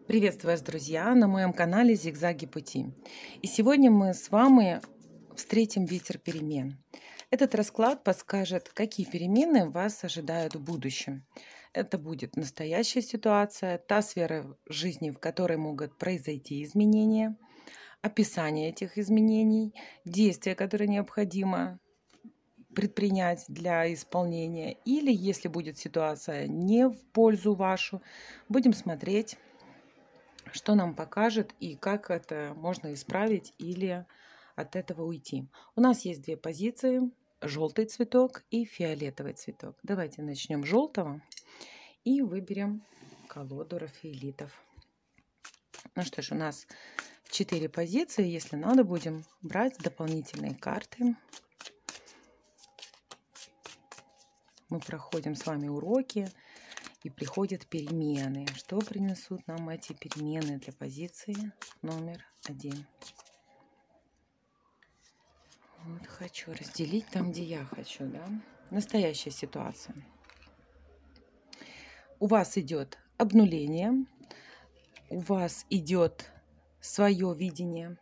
Приветствую вас, друзья, на моем канале «Зигзаги пути». И сегодня мы с вами встретим ветер перемен. Этот расклад подскажет, какие перемены вас ожидают в будущем. Это будет настоящая ситуация, та сфера жизни, в которой могут произойти изменения, описание этих изменений, действия, которые необходимо предпринять для исполнения. Или, если будет ситуация не в пользу вашу, будем смотреть, что нам покажет и как это можно исправить или от этого уйти. У нас есть две позиции: желтый цветок и фиолетовый цветок. Давайте начнем с желтого и выберем колоду рафаэлитов. Ну что ж, у нас 4 позиции. Если надо, будем брать дополнительные карты. Мы проходим с вами уроки, и приходят перемены. Что принесут нам эти перемены для позиции номер 1? Вот хочу разделить там, где я хочу, да? Настоящая ситуация. У вас идет обнуление, у вас идет свое видение,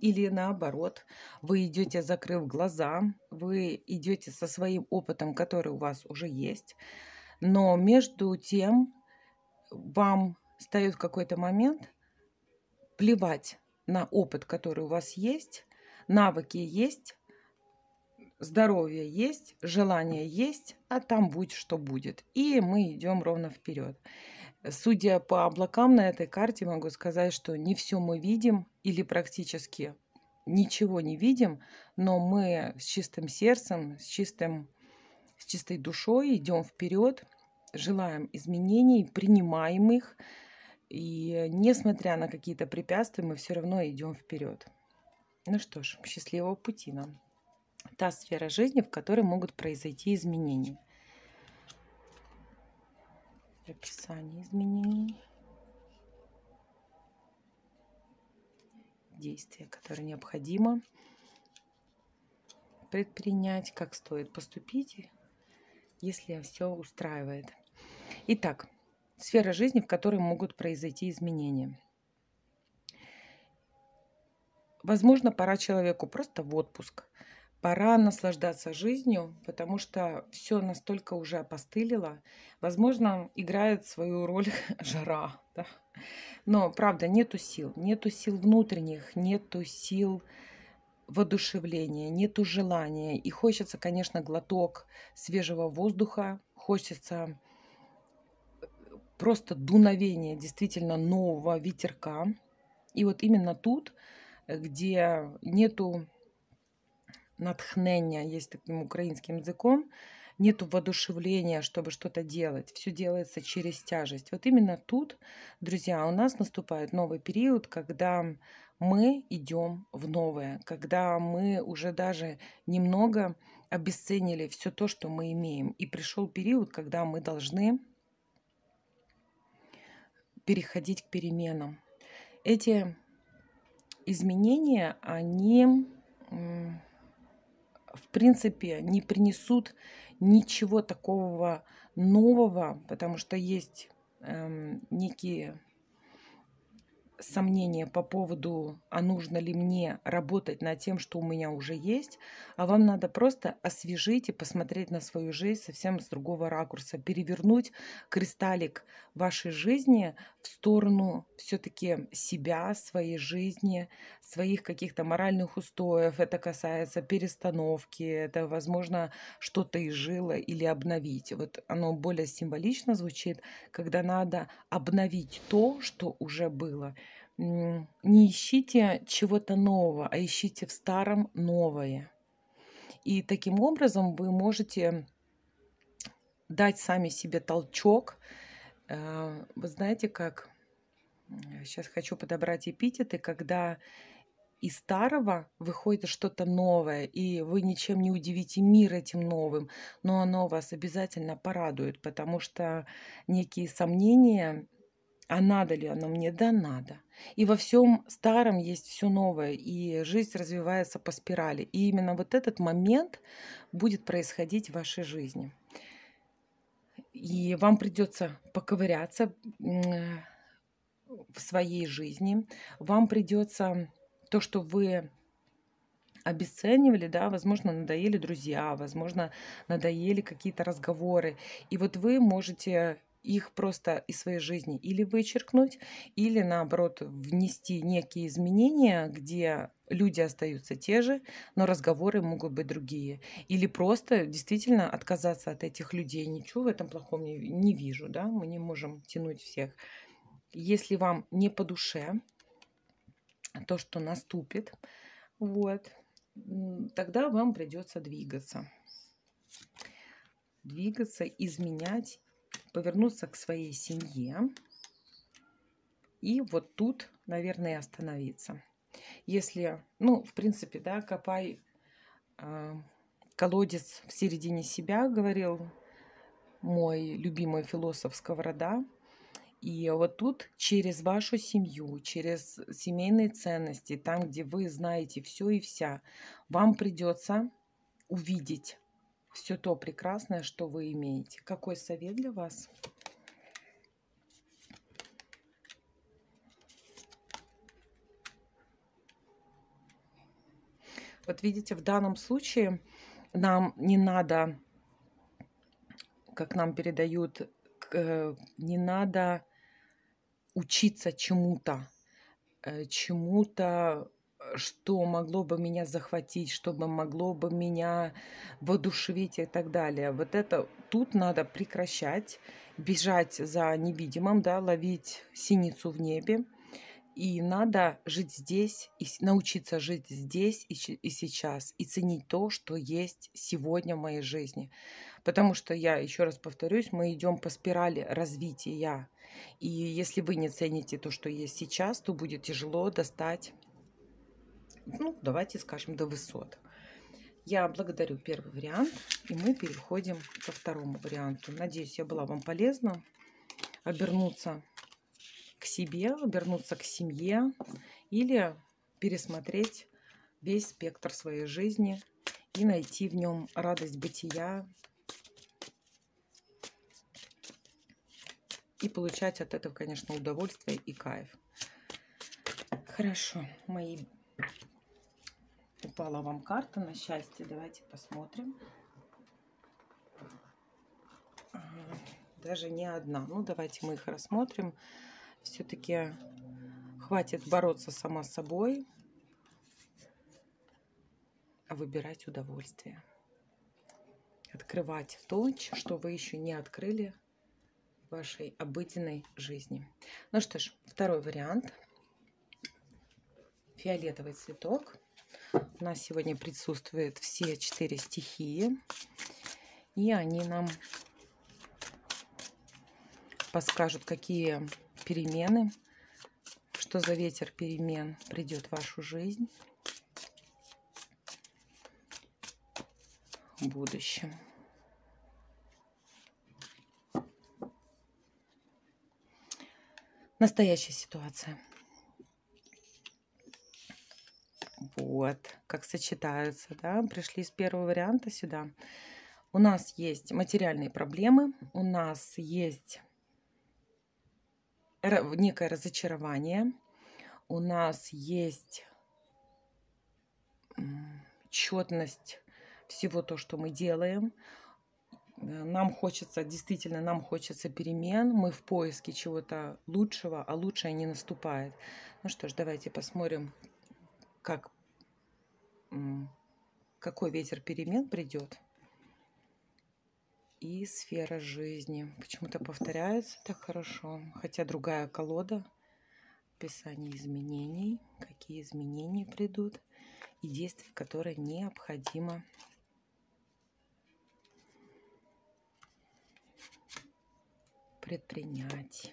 или наоборот, вы идете, закрыв глаза, вы идете со своим опытом, который у вас уже есть, но между тем вам встает в какой-то момент плевать на опыт, который у вас есть, навыки есть, здоровье есть, желание есть, а там будь что будет. И мы идем ровно вперед. Судя по облакам на этой карте, могу сказать, что не все мы видим или практически ничего не видим, но мы с чистым сердцем, с чистой душой идем вперед, желаем изменений, принимаем их. И несмотря на какие-то препятствия, мы все равно идем вперед. Ну что ж, счастливого пути нам. Та сфера жизни, в которой могут произойти изменения. Описание изменений. Действия, которые необходимо предпринять, как стоит поступить, если все устраивает. Итак, сфера жизни, в которой могут произойти изменения. Возможно, пора человеку просто в отпуск. Пора наслаждаться жизнью, потому что все настолько уже опостылило. Возможно, играет свою роль жара. Да? Но, правда, нету сил внутренних, нету сил воодушевления, нету желания. И хочется, конечно, глоток свежего воздуха, хочется просто дуновения действительно нового ветерка. И вот именно тут, где нету натхнення, есть таким украинским языком, нету воодушевления, чтобы что-то делать. Все делается через тяжесть. Вот именно тут, друзья, у нас наступает новый период, когда мы идем в новое, когда мы уже даже немного обесценили все то, что мы имеем. И пришел период, когда мы должны переходить к переменам. Эти изменения, они в принципе не принесут ничего такого нового, потому что есть некие сомнения по поводу, а нужно ли мне работать над тем, что у меня уже есть, а вам надо просто освежить и посмотреть на свою жизнь совсем с другого ракурса, перевернуть кристаллик вашей жизни в сторону все-таки себя, своей жизни, своих каких-то моральных устоев. Это касается перестановки, это, возможно, что-то изжило или обновить. Вот оно более символично звучит, когда надо обновить то, что уже было. Не ищите чего-то нового, а ищите в старом новое. И таким образом вы можете дать сами себе толчок. Вы знаете, как... Сейчас хочу подобрать эпитеты, когда из старого выходит что-то новое, и вы ничем не удивите мир этим новым, но оно вас обязательно порадует, потому что некие сомнения... А надо ли оно мне? Да, надо. И во всем старом есть все новое, и жизнь развивается по спирали. И именно вот этот момент будет происходить в вашей жизни. И вам придется поковыряться, в своей жизни. Вам придется то, что вы обесценивали, да, возможно, надоели друзья, возможно, надоели какие-то разговоры. И вот вы можете их просто из своей жизни или вычеркнуть, или наоборот внести некие изменения, где люди остаются те же, но разговоры могут быть другие. Или просто действительно отказаться от этих людей. Ничего в этом плохом не вижу, да, мы не можем тянуть всех. Если вам не по душе то, что наступит, вот, тогда вам придется двигаться. Двигаться, изменять, повернуться к своей семье. И вот тут, наверное, и остановиться. Если, ну, в принципе, да, копай колодец в середине себя, говорил мой любимый философ Сковорода. И вот тут через вашу семью, через семейные ценности, там, где вы знаете все и вся, вам придется увидеть все то прекрасное, что вы имеете. Какой совет для вас? Вот видите, в данном случае нам не надо, как нам передают, не надо учиться чему-то, что могло бы меня захватить, что могло бы меня воодушевить и так далее. Вот это тут надо прекращать, бежать за невидимым, да, ловить синицу в небе. И надо жить здесь, и научиться жить здесь и сейчас, и ценить то, что есть сегодня в моей жизни. Потому что, я еще раз повторюсь, мы идем по спирали развития. И если вы не цените то, что есть сейчас, то будет тяжело достать, ну, давайте скажем, до высот. Я благодарю первый вариант, и мы переходим ко второму варианту. Надеюсь, я была вам полезна. Обернуться к себе, обернуться к семье или пересмотреть весь спектр своей жизни и найти в нем радость бытия и получать от этого, конечно, удовольствие и кайф. Хорошо, мои... Упала вам карта на счастье. Давайте посмотрим. Даже не одна. Ну, давайте мы их рассмотрим. Все-таки хватит бороться сама с собой, а выбирать удовольствие. Открывать то, что вы еще не открыли в вашей обыденной жизни. Ну что ж, второй вариант. Фиолетовый цветок. У нас сегодня присутствуют все 4 стихии. И они нам подскажут, какие перемены, что за ветер перемен придет в вашу жизнь в будущем. Настоящая ситуация. Вот, как сочетаются, да, пришли с первого варианта сюда. У нас есть материальные проблемы, у нас есть некое разочарование, у нас есть четность всего то, что мы делаем. Нам хочется, действительно, нам хочется перемен, мы в поиске чего-то лучшего, а лучшее не наступает. Ну что ж, давайте посмотрим, какой ветер перемен придет. И сфера жизни. Почему-то повторяется так хорошо. Хотя другая колода. Описание изменений. Какие изменения придут. И действия, которые необходимо предпринять.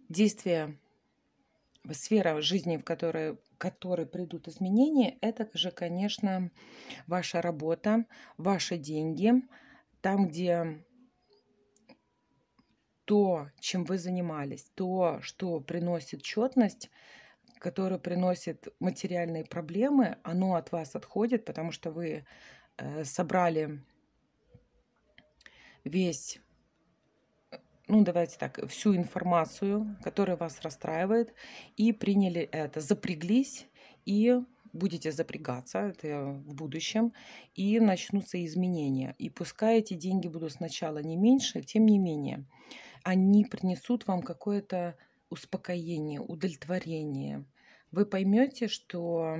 Действия, сфера жизни, в которой придут изменения, это же, конечно, ваша работа, ваши деньги, там, где то, чем вы занимались, то, что приносит четность, которое приносит материальные проблемы, оно от вас отходит, потому что вы собрали весь, ну давайте так, всю информацию, которая вас расстраивает, и приняли это, запряглись и будете запрягаться, это в будущем, и начнутся изменения. И пускай эти деньги будут сначала не меньше, тем не менее, они принесут вам какое-то успокоение, удовлетворение. Вы поймете, что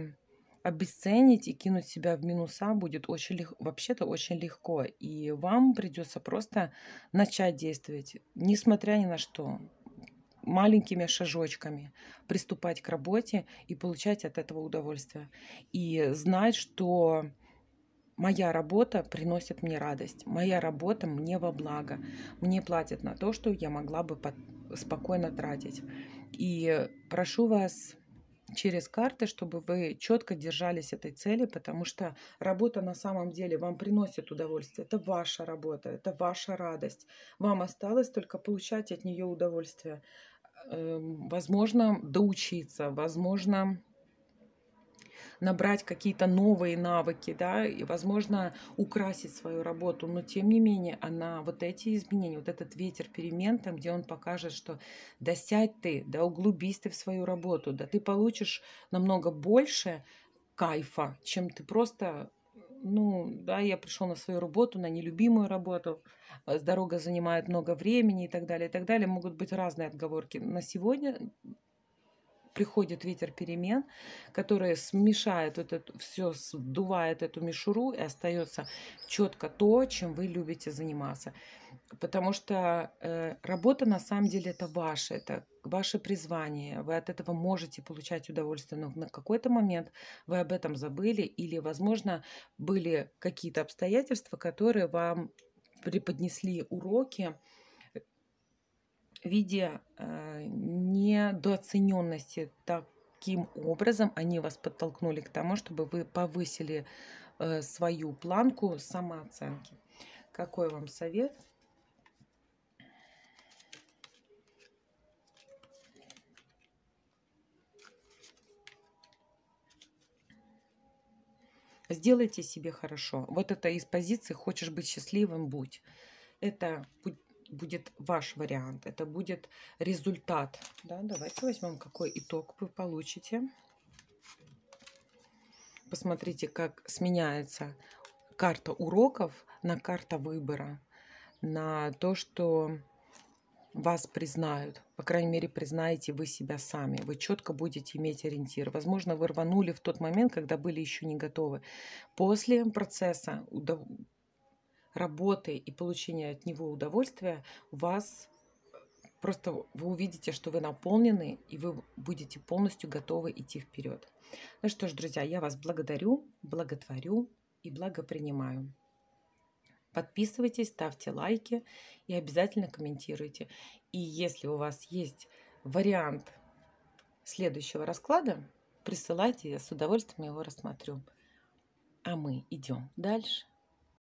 обесценить и кинуть себя в минуса будет очень вообще-то очень легко. И вам придется просто начать действовать, несмотря ни на что, маленькими шажочками, приступать к работе и получать от этого удовольствие. И знать, что моя работа приносит мне радость, моя работа мне во благо, мне платят на то, что я могла бы спокойно тратить. И прошу вас через карты, чтобы вы четко держались этой цели, потому что работа на самом деле вам приносит удовольствие. Это ваша работа, это ваша радость. Вам осталось только получать от нее удовольствие. Возможно, доучиться, возможно, набрать какие-то новые навыки, да, и, возможно, украсить свою работу, но тем не менее она, вот эти изменения, вот этот ветер перемен, там, где он покажет, что да сядь ты, да углубись ты в свою работу, да ты получишь намного больше кайфа, чем ты просто, ну, да, я пришел на свою работу, на нелюбимую работу, дорога занимает много времени и так далее, могут быть разные отговорки. На сегодня приходит ветер перемен, который смешает вот это все, сдувает эту мишуру, и остается четко то, чем вы любите заниматься. Потому что работа на самом деле это ваше призвание. Вы от этого можете получать удовольствие, но на какой-то момент вы об этом забыли, или, возможно, были какие-то обстоятельства, которые вам преподнесли уроки в виде недооцененности. Таким образом, они вас подтолкнули к тому, чтобы вы повысили свою планку самооценки. Какой вам совет? Сделайте себе хорошо. Вот это из позиции «хочешь быть счастливым – будь». Это будет ваш вариант, это будет результат. Да, давайте возьмем, какой итог вы получите. Посмотрите, как сменяется карта уроков на карта выбора, на то, что вас признают. По крайней мере, признаете вы себя сами. Вы четко будете иметь ориентир. Возможно, вы рванули в тот момент, когда были еще не готовы. После процесса работы и получения от него удовольствия у вас просто вы увидите, что вы наполнены, и вы будете полностью готовы идти вперед. Ну что ж, друзья, я вас благодарю, благотворю и благопринимаю. Подписывайтесь, ставьте лайки и обязательно комментируйте. И если у вас есть вариант следующего расклада, присылайте, я с удовольствием его рассмотрю. А мы идем дальше.